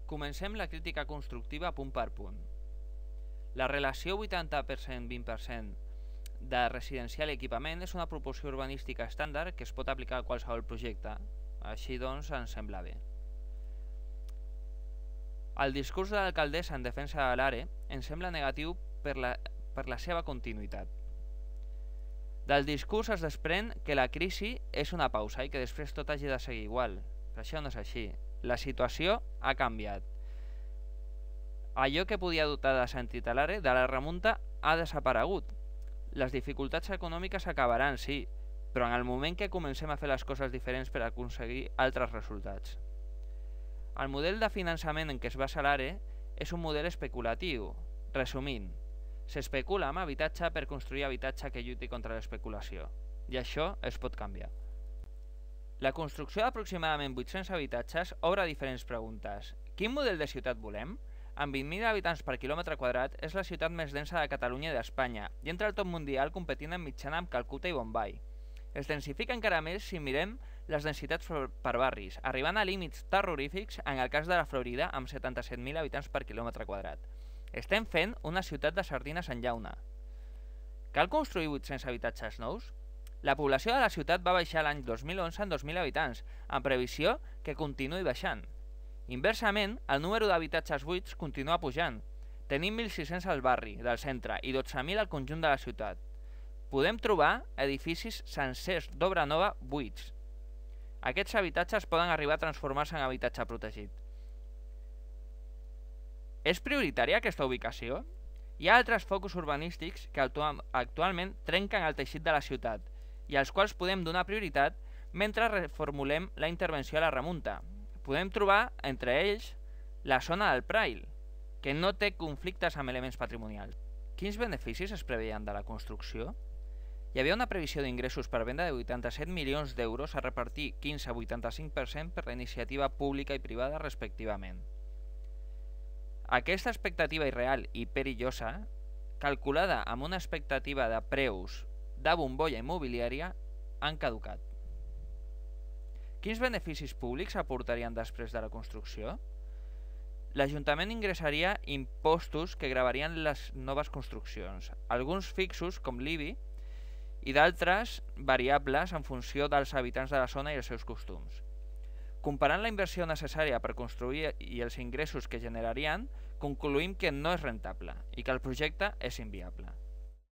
Comencem la crítica constructiva punt per punt. La relació 80%-20% de residencial i equipament és una proporció urbanística estàndard que es pot aplicar a qualsevol projecte. Així doncs, ens sembla bé. El discurs de l'alcaldessa en defensa de l'ARE ens sembla negatiu per la seva continuïtat. Del discurs es desprèn que la crisi és una pausa i que després tot hagi de seguir igual. Però això no és així. La situació ha canviat. Allò que podia dotar de sentit a l'ARE de la remunta ha desaparegut. Les dificultats econòmiques acabaran, sí, però en el moment que comencem a fer les coses diferents per aconseguir altres resultats. El model de finançament en què es basa l'ARE és un model especulatiu. Resumint, s'especula amb habitatge per construir habitatge que lluiti contra l'especulació. I això es pot canviar. La construcció d'aproximadament 800 habitatges obre diferents preguntes. Quin model de ciutat volem? Amb 20.000 habitants per quilòmetre quadrat és la ciutat més densa de Catalunya i d'Espanya i entra al top mundial competint en mitjana amb Calcuta i Bombai. Es densifica encara més si mirem les densitats per barris, arribant a límits terrorífics en el cas de la Florida amb 77.000 habitants per quilòmetre quadrat. Estem fent una ciutat de sardines en llauna. Cal construir 800 habitatges nous? La població de la ciutat va baixar l'any 2011 en 2.000 habitants, amb previsió que continuï baixant. Inversament, el número d'habitatges buits continua pujant. Tenim 1.600 al barri del centre i 12.000 al conjunt de la ciutat. Podem trobar edificis sencers d'obra nova buits. Aquests habitatges poden arribar a transformar-se en habitatge protegit. És prioritària aquesta ubicació? Hi ha altres focus urbanístics que actualment trenquen el teixit de la ciutat i als quals podem donar prioritat mentre reformulem la intervenció a la remunta. Podem trobar, entre ells, la zona del Prail, que no té conflictes amb elements patrimonials. Quins beneficis es preveien de la construcció? Hi havia una previsió d'ingressos per venda de 87 milions d'euros a repartir 15-85% per la iniciativa pública i privada respectivament. Aquesta expectativa irreal i perillosa, calculada amb una expectativa de preus de bombolla immobiliària, han caducat. Quins beneficis públics aportarien després de la construcció? L'Ajuntament ingressaria impostos que gravarien les noves construccions, alguns fixos com l'IBI i d'altres variables en funció dels habitants de la zona i els seus costums. Comparant la inversió necessària per construir i els ingressos que generarien, concluïm que no és rentable i que el projecte és inviable.